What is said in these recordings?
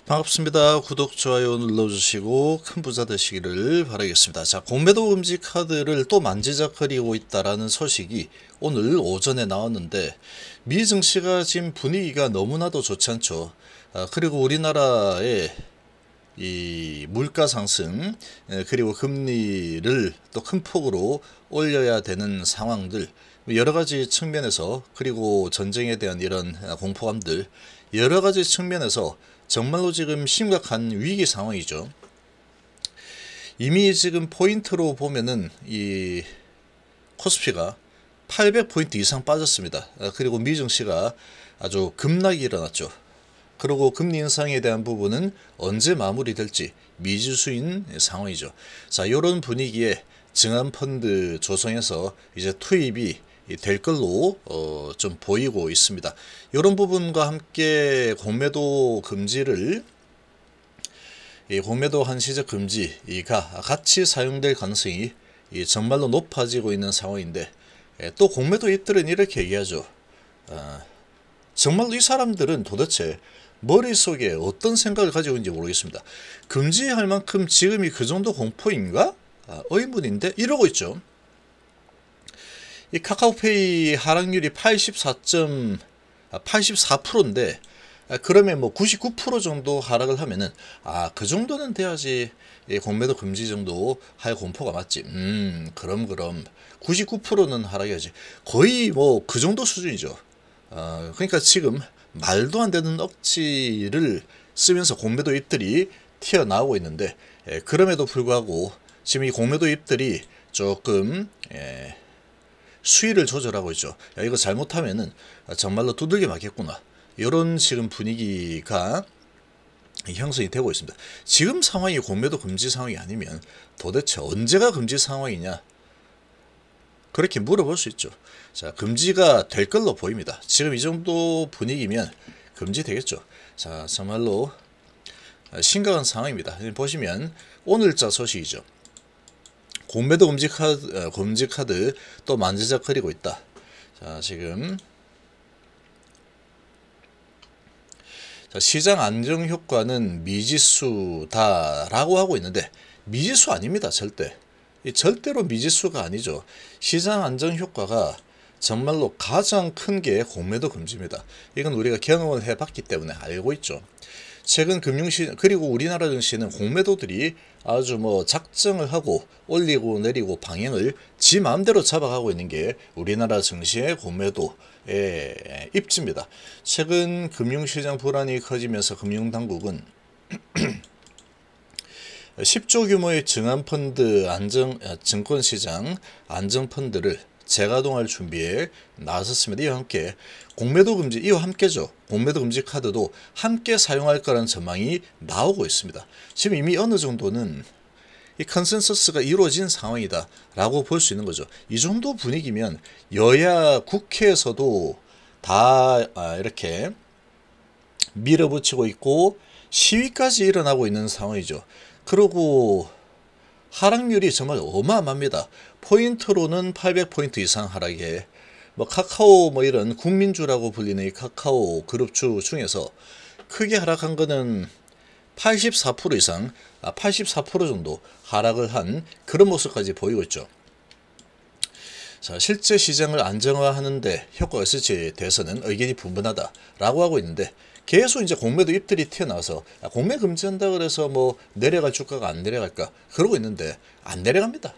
반갑습니다. 구독, 좋아요 눌러주시고 큰 부자 되시기를 바라겠습니다. 자, 공매도 금지 카드를 또 만지작거리고 있다라는 소식이 오늘 오전에 나왔는데, 미 증시가 지금 분위기가 너무나도 좋지 않죠. 그리고 우리나라의 이 물가 상승, 그리고 금리를 또 큰 폭으로 올려야 되는 상황들, 여러 가지 측면에서, 그리고 전쟁에 대한 이런 공포감들, 여러 가지 측면에서 정말로 지금 심각한 위기 상황이죠. 이미 지금 포인트로 보면은 이 코스피가 800포인트 이상 빠졌습니다. 그리고 미 증시가 아주 급락이 일어났죠. 그리고 금리 인상에 대한 부분은 언제 마무리될지 미지수인 상황이죠. 자, 이런 분위기에 증안펀드 조성해서 이제 투입이 될 걸로 좀 보이고 있습니다. 이런 부분과 함께 공매도 금지를, 공매도 한시적 금지가 같이 사용될 가능성이 정말로 높아지고 있는 상황인데, 또 공매도 입들은 이렇게 얘기하죠. 정말로 이 사람들은 도대체 머릿속에 어떤 생각을 가지고 있는지 모르겠습니다. 금지할 만큼 지금이 그 정도 공포인가? 의문인데 이러고 있죠. 이 카카오페이 하락률이 84%인데, 그러면 뭐 99% 정도 하락을 하면은 그 정도는 돼야지 공매도 금지 정도 할 공포가 맞지. 그럼 99%는 하락해야지. 거의 뭐 그 정도 수준이죠. 그러니까 지금 말도 안 되는 억지를 쓰면서 공매도 입들이 튀어나오고 있는데, 그럼에도 불구하고 지금 이 공매도 입들이 조금 수위를 조절하고 있죠. 야, 이거 잘못하면은 정말로 두들겨 맞겠구나, 이런 지금 분위기가 형성이 되고 있습니다. 지금 상황이 공매도 금지 상황이 아니면 도대체 언제가 금지 상황이냐, 그렇게 물어볼 수 있죠. 자, 금지가 될 걸로 보입니다. 지금 이 정도 분위기면 금지되겠죠. 자, 정말로 심각한 상황입니다. 보시면 오늘자 소식이죠. 공매도 금지 카드 또 만지작거리고 있다. 자, 지금 시장 안정 효과는 미지수다라고 하고 있는데, 미지수 아닙니다. 절대로 미지수가 아니죠. 시장 안정 효과가 정말로 가장 큰 게 공매도 금지입니다. 이건 우리가 경험을 해봤기 때문에 알고 있죠. 최근 금융시, 그리고 우리나라 증시는 공매도들이 아주 뭐 작정을 하고 올리고 내리고 방향을 지 마음대로 잡아가고 있는 게 우리나라 증시의 공매도의 입지입니다. 최근 금융시장 불안이 커지면서 금융당국은 10조 규모의 증권시장 안정펀드를 재가동할 준비에 나섰습니다. 이와 함께 공매도 금지 카드도 함께 사용할 거라는 전망이 나오고 있습니다. 지금 이미 어느 정도는 이 컨센서스가 이루어진 상황이다 라고 볼 수 있는 거죠. 이 정도 분위기면 여야 국회에서도 다 이렇게 밀어붙이고 있고 시위까지 일어나고 있는 상황이죠. 그리고 하락률이 정말 어마어마합니다. 포인트로는 800포인트 이상 하락에, 카카오 이런 국민주라고 불리는 이 카카오 그룹주 중에서 크게 하락한 거는 84% 이상, 84% 정도 하락을 한 그런 모습까지 보이고 있죠. 자, 실제 시장을 안정화하는데 효과가 있을지에 대해서는 의견이 분분하다라고 하고 있는데, 계속 이제 공매도 입들이 튀어나와서 공매 금지한다 그래서 뭐 내려갈 주가가 안 내려갈까 그러고 있는데, 안 내려갑니다.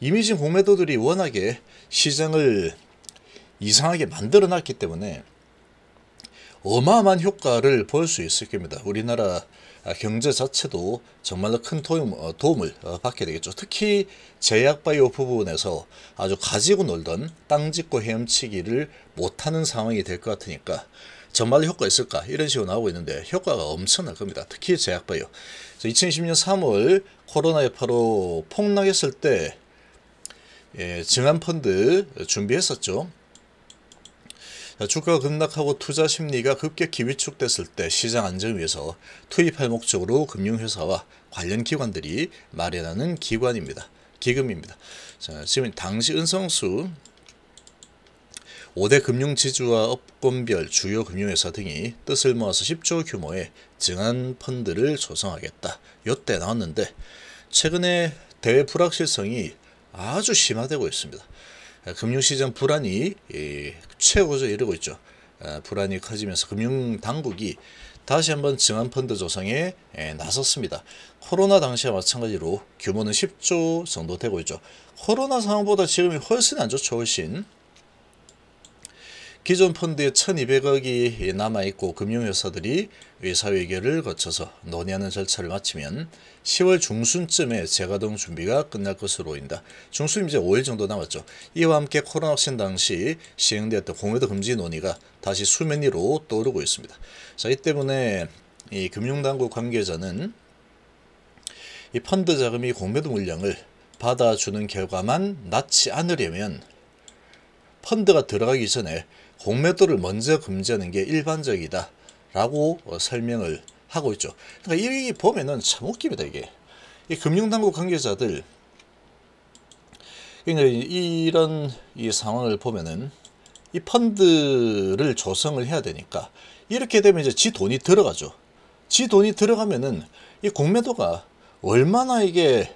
이미 지금 공매도들이 워낙에 시장을 이상하게 만들어 놨기 때문에 어마어마한 효과를 볼 수 있을 겁니다. 우리나라 경제 자체도 정말로 큰 도움을 받게 되겠죠. 특히 제약바이오 부분에서 아주 가지고 놀던 땅 짚고 헤엄치기를 못하는 상황이 될 것 같으니까 정말로 효과가 있을까, 이런 식으로 나오고 있는데 효과가 엄청날 겁니다. 특히 제약바이오. 2020년 3월 코로나 여파로 폭락했을 때 증안펀드 준비했었죠. 주가가 급락하고 투자 심리가 급격히 위축됐을 때 시장 안정을 위해서 투입할 목적으로 금융회사와 관련 기관들이 마련하는 기금입니다. 자, 지금 당시 은성수 5대 금융지주와 업권별 주요 금융회사 등이 뜻을 모아서 10조 규모의 증안펀드를 조성하겠다. 요때 나왔는데 최근에 대외 불확실성이 아주 심화되고 있습니다. 금융시장 불안이 최고조에 이르고 있죠. 불안이 커지면서 금융당국이 다시 한번 증안펀드 조성에 나섰습니다. 코로나 당시와 마찬가지로 규모는 10조 정도 되고 있죠. 코로나 상황보다 지금이 훨씬 안 좋죠. 훨씬. 기존 펀드에 1200억이 남아있고 금융회사들이 사회계를 거쳐서 논의하는 절차를 마치면 10월 중순쯤에 재가동 준비가 끝날 것으로 보인다. 중순이면 이제 5일 정도 남았죠. 이와 함께 코로나 확산 당시 시행되었던 공매도 금지 논의가 다시 수면 위로 떠오르고 있습니다. 자, 이 때문에 이 금융당국 관계자는 이 펀드 자금이 공매도 물량을 받아주는 결과만 낳지 않으려면 펀드가 들어가기 전에 공매도를 먼저 금지하는 게 일반적이다 라고 설명을 하고 있죠. 그러니까 이 보면은 참 웃깁니다. 이게 이 금융당국 관계자들, 그러니까 이런 이 상황을 보면은 이 펀드를 조성을 해야 되니까 이렇게 되면 이제 지 돈이 들어가죠. 지 돈이 들어가면은 이 공매도가 얼마나 이게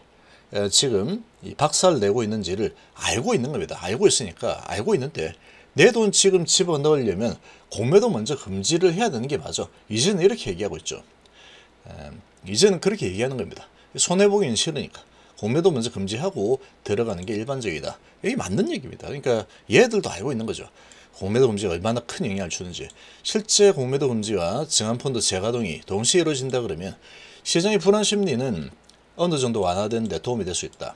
지금 이 박살 내고 있는지를 알고 있는 겁니다. 알고 있으니까, 알고 있는데 내 돈 지금 집어넣으려면 공매도 먼저 금지를 해야 되는 게 맞아. 이제는 이렇게 얘기하고 있죠. 이제는 그렇게 얘기하는 겁니다. 손해보기는 싫으니까 공매도 먼저 금지하고 들어가는 게 일반적이다. 이게 맞는 얘기입니다. 그러니까 얘들도 알고 있는 거죠. 공매도 금지가 얼마나 큰 영향을 주는지. 실제 공매도 금지와 증안펀드 재가동이 동시에 이루어진다 그러면 시장의 불안 심리는 어느 정도 완화되는 데 도움이 될 수 있다.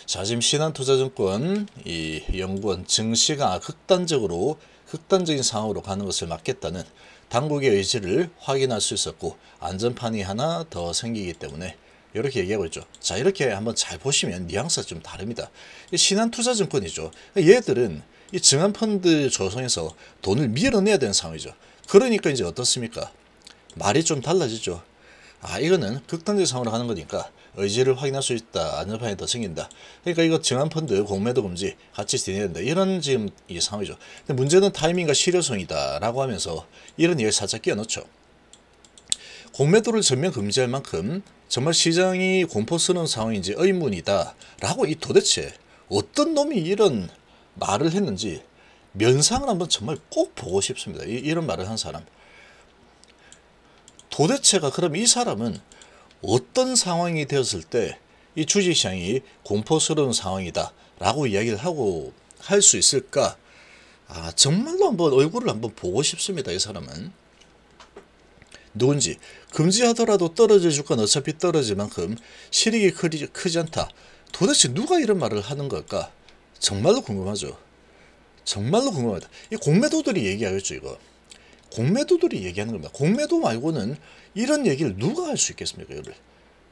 자, 지금 신한투자증권 이 연구원 증시가 극단적인 상황으로 가는 것을 막겠다는 당국의 의지를 확인할 수 있었고 안전판이 하나 더 생기기 때문에 이렇게 얘기하고 있죠. 자, 이렇게 한번 잘 보시면 뉘앙스가 좀 다릅니다. 신한투자증권이죠. 얘들은 이 증안펀드 조성해서 돈을 밀어내야 되는 상황이죠. 그러니까 이제 어떻습니까? 말이 좀 달라지죠. 아, 이거는 극단적인 상황으로 가는 거니까 의지를 확인할 수 있다. 안전판이 더 생긴다. 그러니까 이거 증안펀드 공매도 금지 같이 진행해야 된다. 이런 지금 이 상황이죠. 근데 문제는 타이밍과 실효성이다 라고 하면서 이런 얘기를 살짝 끼워 넣죠. 공매도를 전면 금지할 만큼 정말 시장이 공포스러운 상황인지 의문이다 라고 이 도대체 어떤 놈이 이런 말을 했는지 면상을 한번 정말 꼭 보고 싶습니다. 이런 말을 한 사람. 도대체가 그럼 이 사람은 어떤 상황이 되었을 때 이 주식시장이 공포스러운 상황이다 라고 이야기를 하고 할 수 있을까? 아, 정말로 한번 얼굴을 한번 보고 싶습니다. 이 사람은 누군지. 금지하더라도 떨어질 주가는 어차피 떨어질 만큼 실익이 크지 않다. 도대체 누가 이런 말을 하는 걸까? 정말로 궁금하죠. 정말로 궁금하다. 이 공매도들이 얘기하겠죠. 이거 공매도들이 얘기하는 겁니다. 공매도 말고는 이런 얘기를 누가 할 수 있겠습니까? 이거를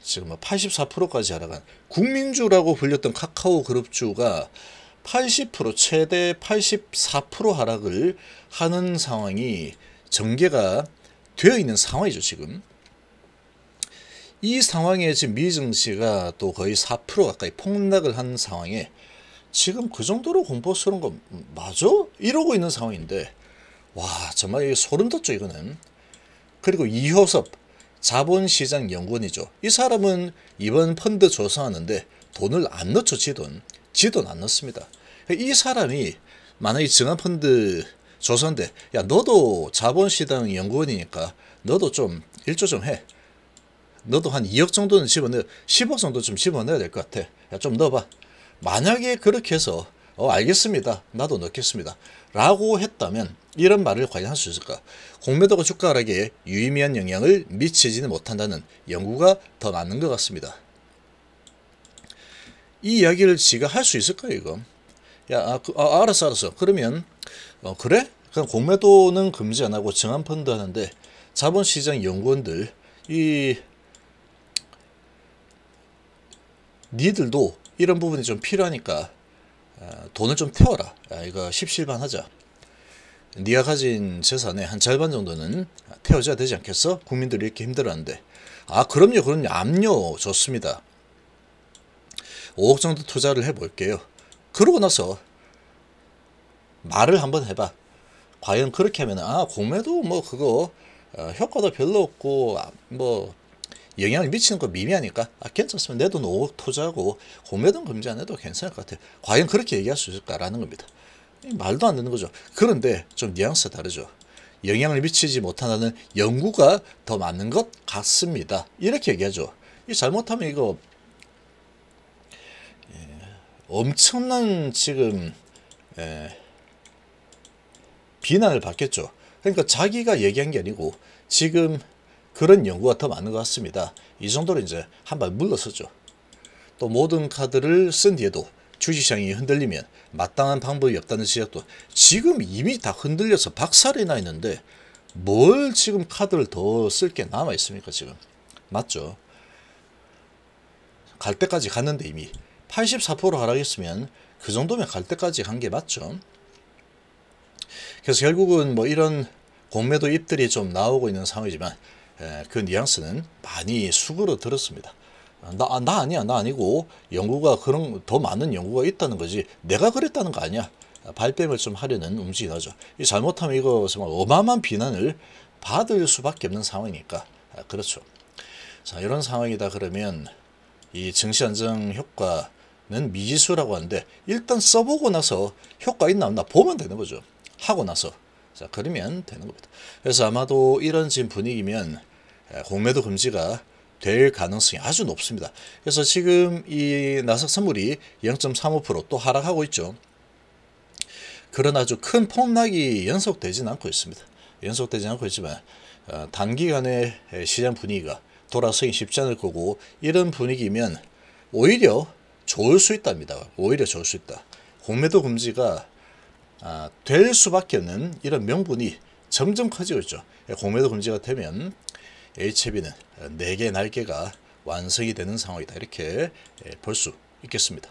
지금 84%까지 하락한 국민주라고 불렸던 카카오 그룹주가 80% 최대 84% 하락을 하는 상황이 전개가 되어 있는 상황이죠. 지금 이 상황에 지금 미증시가 또 거의 4% 가까이 폭락을 한 상황에 지금 그 정도로 공포스러운 거 맞아? 이러고 있는 상황인데 와, 정말 소름 돋죠 이거는. 그리고 이효섭 자본시장 연구원이죠. 이 사람은 이번 펀드 조성하는데 돈을 안 넣죠. 지돈 안 넣습니다. 이 사람이 만약에 증안펀드 조성인데 야, 너도 자본시장 연구원이니까 너도 좀 일조 좀 해. 너도 한 2억 정도는 집어넣어. 10억 정도 좀 집어넣어야 될 것 같아. 야, 좀 넣어봐. 만약에 그렇게 해서 알겠습니다. 나도 넣겠습니다. 라고 했다면 이런 말을 과연 할 수 있을까? 공매도가 주가 하락에 유의미한 영향을 미치지는 못한다는 연구가 더 맞는 것 같습니다. 이 이야기를 지가 할 수 있을까요? 이거? 야, 알았어. 그러면 그래? 그럼 공매도는 금지 안 하고 증안펀드 하는데 자본시장 연구원들 니들도 이런 부분이 좀 필요하니까 돈을 좀 태워라. 이거 십실반하자. 네가 가진 재산의 한 절반 정도는 태워줘야 되지 않겠어? 국민들이 이렇게 힘들어하는데. 아, 그럼요. 압류 좋습니다. 5억 정도 투자를 해볼게요. 그러고 나서 말을 한번 해봐. 과연 그렇게 하면 공매도 뭐 그거 효과도 별로 없고 뭐 영향을 미치는 거 미미하니까 괜찮으면 내 돈 5억 투자하고 공매도 금지 안 해도 괜찮을 것 같아. 과연 그렇게 얘기할 수 있을까라는 겁니다. 말도 안 되는 거죠. 그런데 좀 뉘앙스가 다르죠. 영향을 미치지 못하는 연구가 더 맞는 것 같습니다. 이렇게 얘기하죠. 이 잘못하면 이거 엄청난 지금 비난을 받겠죠. 그러니까 자기가 얘기한 게 아니고 지금 그런 연구가 더 많은 것 같습니다. 이 정도로 이제 한 발 물러서죠. 또 모든 카드를 쓴 뒤에도 주식시장이 흔들리면 마땅한 방법이 없다는 지적도 지금 이미 다 흔들려서 박살이 나 있는데 뭘 지금 카드를 더 쓸 게 남아 있습니까 지금. 맞죠. 갈 때까지 갔는데 이미 84% 하락했으면 그 정도면 갈 때까지 간 게 맞죠. 그래서 결국은 뭐 이런 공매도 입들이 좀 나오고 있는 상황이지만 그 뉘앙스는 많이 수그러들었습니다. 나 아니야, 나 아니고 연구가 그런 더 많은 연구가 있다는 거지 내가 그랬다는 거 아니야. 발뺌을 좀 하려는 움직임이 나죠. 이 잘못하면 이거 정말 어마어마한 비난을 받을 수밖에 없는 상황이니까 그렇죠. 자, 이런 상황이다 그러면 이 증시 안정 효과는 미지수라고 하는데 일단 써보고 나서 효과 있나 없나 보면 되는 거죠. 하고 나서. 자, 그러면 되는 겁니다. 그래서 아마도 이런 지금 분위기면 공매도 금지가 될 가능성이 아주 높습니다. 그래서 지금 이 나스닥 선물이 0.35% 또 하락하고 있죠. 그러나 아주 큰 폭락이 연속되지는 않고 있습니다. 연속되지 않고 있지만 단기간에 시장 분위기가 돌아서기 쉽지 않을 거고 이런 분위기면 오히려 좋을 수 있답니다. 오히려 좋을 수 있다. 공매도 금지가 될 수밖에 없는 이런 명분이 점점 커지고 있죠. 공매도 금지가 되면 HB는 4개 날개가 완성이 되는 상황이다. 이렇게 볼 수 있겠습니다.